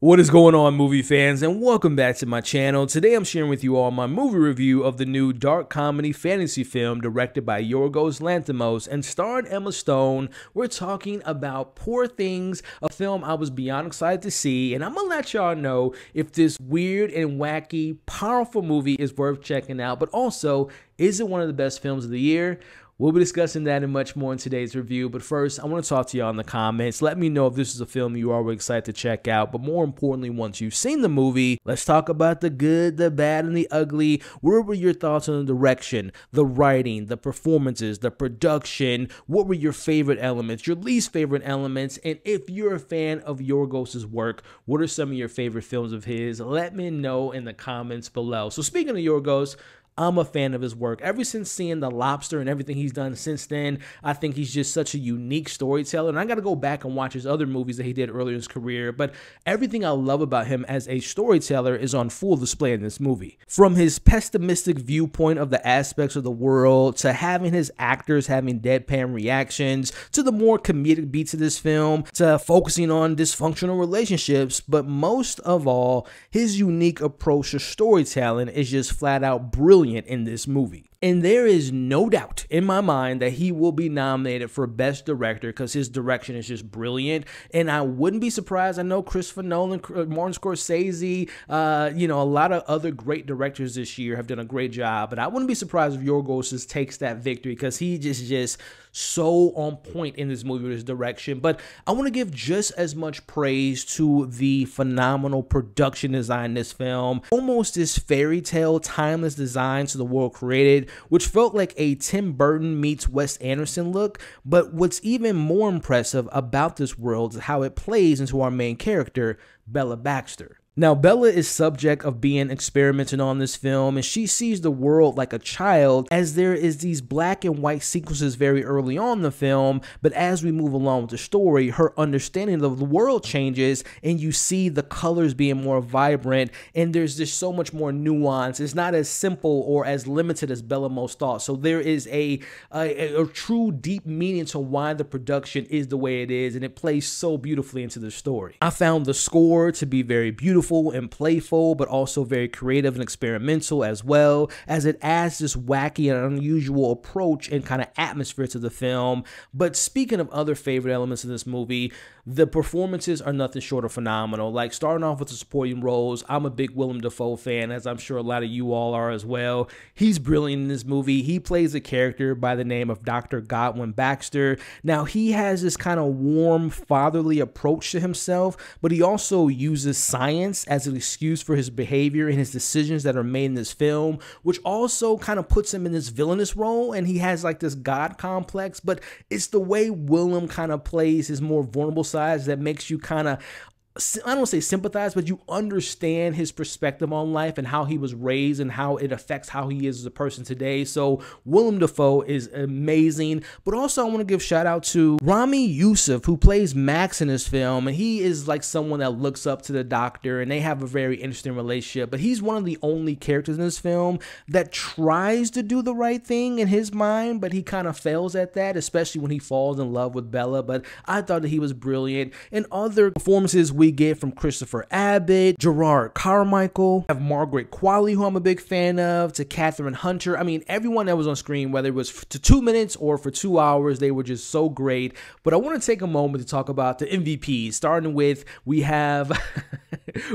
What is going on, movie fans, and welcome back to my channel. Today I'm sharing with you all my movie review of the new dark comedy fantasy film directed by Yorgos Lanthimos and starring Emma Stone. We're talking about Poor Things, a film I was beyond excited to see, and I'm gonna let y'all know if this weird and wacky, powerful movie is worth checking out, but also, is it one of the best films of the year? We'll be discussing that and much more in today's review, but first, I want to talk to y'all in the comments. Let me know if this is a film you are excited to check out, but more importantly, once you've seen the movie, let's talk about the good, the bad, and the ugly. What were your thoughts on the direction, the writing, the performances, the production? What were your favorite elements, your least favorite elements? And if you're a fan of Yorgos' work, what are some of your favorite films of his? Let me know in the comments below. So speaking of Yorgos, I'm a fan of his work. Ever since seeing The Lobster and everything he's done since then, I think he's just such a unique storyteller. And I got to go back and watch his other movies that he did earlier in his career. But everything I love about him as a storyteller is on full display in this movie. From his pessimistic viewpoint of the aspects of the world, to having his actors having deadpan reactions, to the more comedic beats of this film, to focusing on dysfunctional relationships. But most of all, his unique approach to storytelling is just flat out brilliant in this movie. And there is no doubt in my mind that he will be nominated for Best Director because his direction is just brilliant. And I wouldn't be surprised. I know Christopher Nolan, Martin Scorsese, a lot of other great directors this year have done a great job. But I wouldn't be surprised if Yorgos takes that victory because he just so on point in this movie with his direction. But I want to give just as much praise to the phenomenal production design in this film. Almost this fairy tale, timeless design to the world created, which felt like a Tim Burton meets Wes Anderson look. But what's even more impressive about this world is how it plays into our main character, Bella Baxter. Now, Bella is subject of being experimented on this film, and she sees the world like a child, as there is these black and white sequences very early on in the film, but as we move along with the story, her understanding of the world changes, and you see the colors being more vibrant, and there's just so much more nuance. It's not as simple or as limited as Bella most thought, so there is a true deep meaning to why the production is the way it is, and it plays so beautifully into the story. I found the score to be very beautiful and playful, but also very creative and experimental as well, as it adds this wacky and unusual approach and kind of atmosphere to the film. But speaking of other favorite elements of this movie, the performances are nothing short of phenomenal. Like, starting off with the supporting roles, I'm a big Willem Dafoe fan, as I'm sure a lot of you all are as well. He's brilliant in this movie. He plays a character by the name of Dr. Godwin Baxter. Now, he has this kind of warm, fatherly approach to himself, but he also uses science as an excuse for his behavior and his decisions that are made in this film, which also kind of puts him in this villainous role, and he has like this god complex. But it's the way Willem kind of plays his more vulnerable sides that makes you kind of, I don't want to say sympathize, but you understand his perspective on life and how he was raised and how it affects how he is as a person today. So Willem Dafoe is amazing. But also I want to give shout out to Ramy Youssef, who plays Max in this film, and he is like someone that looks up to the doctor, and they have a very interesting relationship. But he's one of the only characters in this film that tries to do the right thing in his mind, but he kind of fails at that, especially when he falls in love with Bella. But I thought that he was brilliant. And other performances we get from Christopher Abbott, Jerrod Carmichael, have Margaret Qualley, who I'm a big fan of, to Catherine Hunter. I mean, everyone that was on screen, whether it was for 2 minutes or for 2 hours, they were just so great. But I want to take a moment to talk about the MVPs, starting with, we have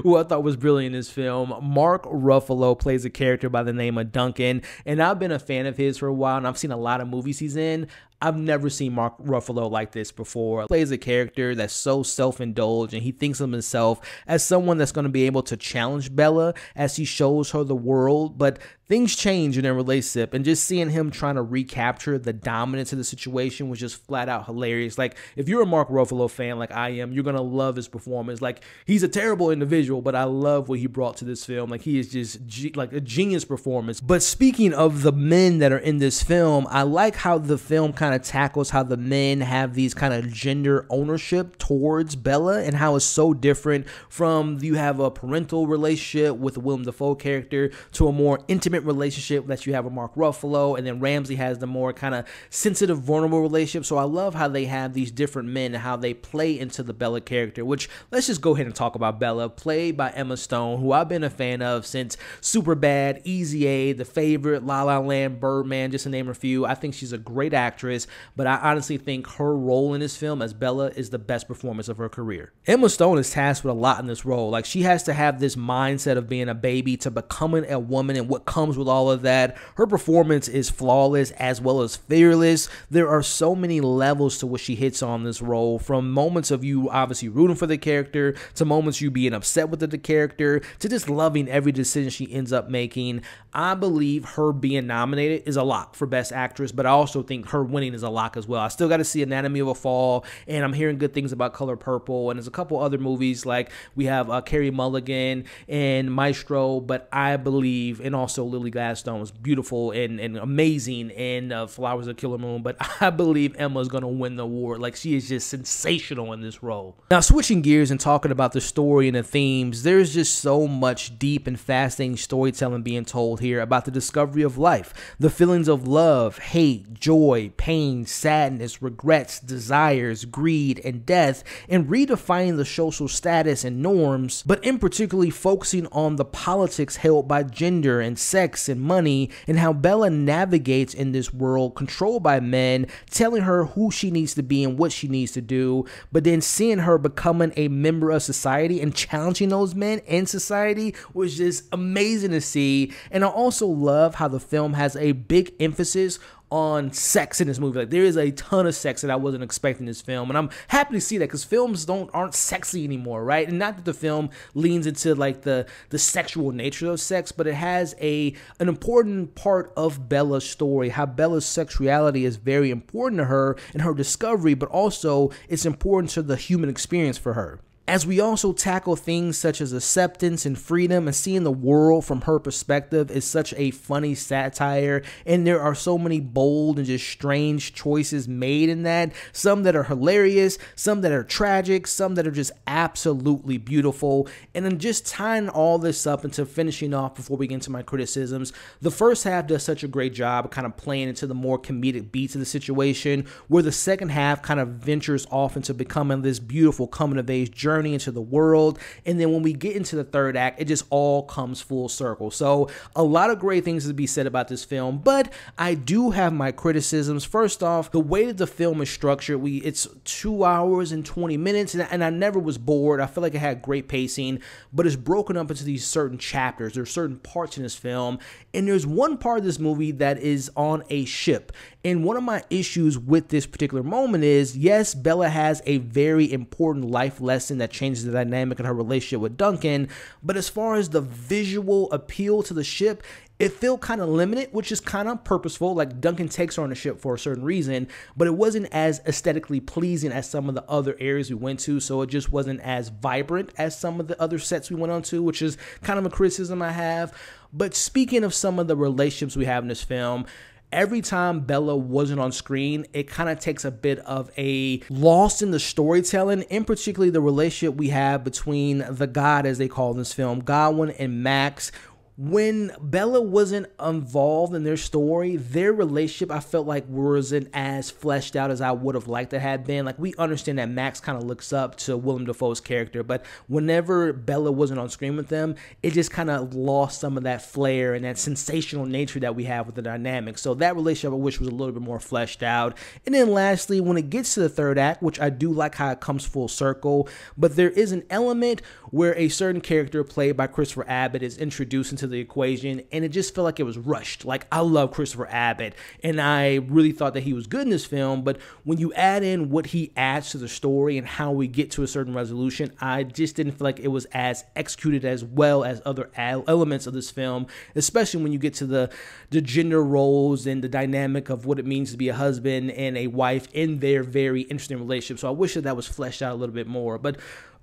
who I thought was brilliant in this film. Mark Ruffalo plays a character by the name of Duncan, and I've been a fan of his for a while, and I've seen a lot of movies he's in. I've never seen Mark Ruffalo like this before. He plays a character that's so self-indulged, and he thinks of himself as someone that's going to be able to challenge Bella as he shows her the world. But things change in their relationship, and just seeing him trying to recapture the dominance of the situation was just flat out hilarious. Like, if you're a Mark Ruffalo fan like I am, you're going to love his performance. Like, he's a terrible individual, but I love what he brought to this film. Like, he is just like a genius performance. But speaking of the men that are in this film, I like how the film kind of tackles how the men have these kind of gender ownership towards Bella, and how it's so different from, you have a parental relationship with the Willem Dafoe character to a more intimate intimate relationship that you have with Mark Ruffalo, and then Ramsey has the more kind of sensitive, vulnerable relationship. So I love how they have these different men and how they play into the Bella character, which let's just go ahead and talk about Bella, played by Emma Stone, who I've been a fan of since Superbad, Easy A, The Favorite, La La Land, Birdman, just to name a few. I think she's a great actress, but I honestly think her role in this film as Bella is the best performance of her career. Emma Stone is tasked with a lot in this role. Like, she has to have this mindset of being a baby to becoming a woman and what comes with all of that. Her performance is flawless as well as fearless. There are so many levels to what she hits on this role, from moments of you obviously rooting for the character, to moments you being upset with the character, to just loving every decision she ends up making. I believe her being nominated is a lock for Best Actress, but I also think her winning is a lock as well. I still got to see Anatomy of a Fall, and I'm hearing good things about Color Purple, and there's a couple other movies like we have Carey Mulligan and Maestro, but I believe, and also Lily Gladstone was beautiful and amazing in Flowers of Killer Moon, but I believe Emma's going to win the award. Like, she is just sensational in this role. Now, switching gears and talking about the story and the themes, there's just so much deep and fascinating storytelling being told here about the discovery of life, the feelings of love, hate, joy, pain, sadness, regrets, desires, greed, and death, and redefining the social status and norms, but in particularly focusing on the politics held by gender and sex and money, and how Bella navigates in this world controlled by men, telling her who she needs to be and what she needs to do, but then seeing her becoming a member of society and challenging those men in society was just amazing to see. And I also love how the film has a big emphasis on sex in this movie. Like, there is a ton of sex that I wasn't expecting in this film, and I'm happy to see that, because films aren't sexy anymore, right? And not that the film leans into like the sexual nature of sex, but it has an important part of Bella's story, how Bella's sexuality is very important to her and her discovery, but also it's important to the human experience for her. As we also tackle things such as acceptance and freedom, and seeing the world from her perspective is such a funny satire, and there are so many bold and just strange choices made in that, some that are hilarious, some that are tragic, some that are just absolutely beautiful. And then just tying all this up into finishing off before we get into my criticisms, the first half does such a great job of kind of playing into the more comedic beats of the situation, where the second half kind of ventures off into becoming this beautiful coming of age journey into the world. And then when we get into the third act, it just all comes full circle. So a lot of great things to be said about this film, but I do have my criticisms. First off, the way that the film is structured, it's 2 hours and 20 minutes, and I never was bored. I feel like it had great pacing, but it's broken up into these certain chapters. There's certain parts in this film, and there's one part of this movie that is on a ship. And one of my issues with this particular moment is, yes, Bella has a very important life lesson that changes the dynamic in her relationship with Duncan, but as far as the visual appeal to the ship, it felt kind of limited, which is kind of purposeful. Like, Duncan takes her on the ship for a certain reason, but it wasn't as aesthetically pleasing as some of the other areas we went to, so it just wasn't as vibrant as some of the other sets we went on to, which is kind of a criticism I have. But speaking of some of the relationships we have in this film, every time Bella wasn't on screen, it kind of takes a bit of a loss in the storytelling, in particularly the relationship we have between the God, as they call in this film, Godwin and Max. When Bella wasn't involved in their story, their relationship, I felt like, wasn't as fleshed out as I would have liked it had been. Like, we understand that Max kind of looks up to Willem Dafoe's character, but whenever Bella wasn't on screen with them, it just kind of lost some of that flair and that sensational nature that we have with the dynamic. So that relationship, I wish, was a little bit more fleshed out. And then lastly, when it gets to the third act, which I do like how it comes full circle, but there is an element where a certain character played by Christopher Abbott is introduced into the equation, and it just felt like it was rushed. Like, I love Christopher Abbott, and I really thought that he was good in this film, but when you add in what he adds to the story and how we get to a certain resolution, I just didn't feel like it was as executed as well as other elements of this film, especially when you get to the gender roles and the dynamic of what it means to be a husband and a wife in their very interesting relationship. So I wish that was fleshed out a little bit more. But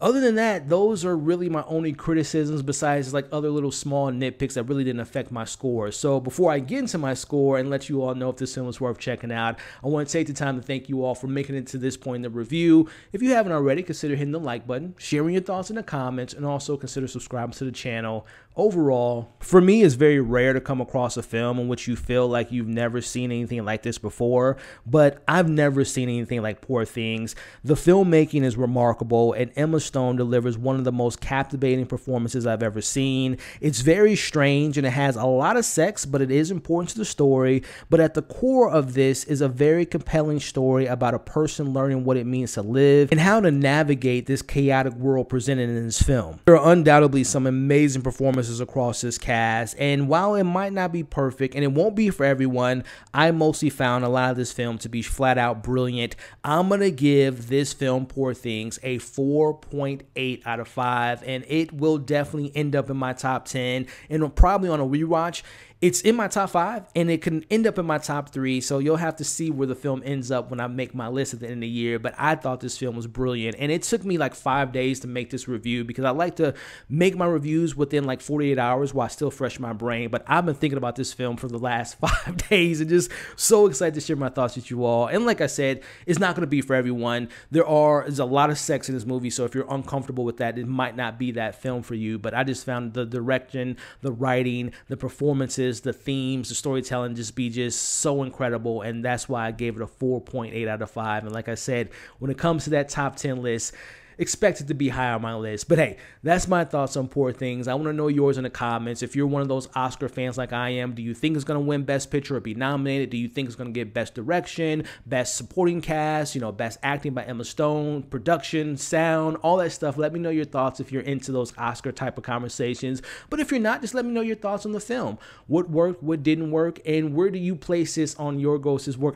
Other than that, those are really my only criticisms besides like other little small nitpicks that really didn't affect my score. So before I get into my score and let you all know if this film is worth checking out, I want to take the time to thank you all for making it to this point in the review. If you haven't already, consider hitting the like button, sharing your thoughts in the comments, and also consider subscribing to the channel. Overall, for me, it's very rare to come across a film in which you feel like you've never seen anything like this before, but I've never seen anything like Poor Things. The filmmaking is remarkable, and Emma Stone delivers one of the most captivating performances I've ever seen. It's very strange, and it has a lot of sex, but it is important to the story. But at the core of this is a very compelling story about a person learning what it means to live and how to navigate this chaotic world presented in this film. There are undoubtedly some amazing performances across this cast, and while it might not be perfect and it won't be for everyone, I mostly found a lot of this film to be flat out brilliant. I'm gonna give this film, Poor Things, a 4.8 out of 5, and it will definitely end up in my top 10, and probably on a rewatch it's in my top 5, and it can end up in my top 3, so you'll have to see where the film ends up when I make my list at the end of the year. But I thought this film was brilliant, and it took me like 5 days to make this review because I like to make my reviews within like 48 hours while I still fresh my brain. But I've been thinking about this film for the last 5 days and just so excited to share my thoughts with you all. And like I said, it's not going to be for everyone. There's a lot of sex in this movie, so if you're uncomfortable with that, it might not be that film for you. But I just found the direction, the writing, the performances, the themes, the storytelling just so incredible, and that's why I gave it a 4.8 out of 5. And like I said, when it comes to that top 10 list, expect it to be high on my list. But hey, that's my thoughts on Poor Things. I want to know yours in the comments. If you're one of those Oscar fans like I am, do you think it's going to win Best Picture or be nominated? Do you think it's going to get Best Direction, Best Supporting Cast, Best Acting by Emma Stone, production, sound, all that stuff? Let me know your thoughts if you're into those Oscar type of conversations. But if you're not, just let me know your thoughts on the film. What worked, what didn't work, and where do you place this on Yorgos' work?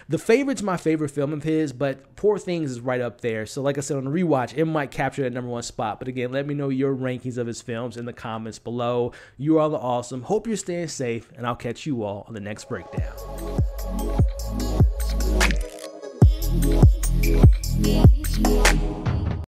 The Favorite's my favorite film of his, but Poor Things is right up there. So like I said, on the rewatch, it might capture that #1 spot. But again, let me know your rankings of his films in the comments below. You all are awesome. Hope you're staying safe, and I'll catch you all on the next breakdown. Yeah.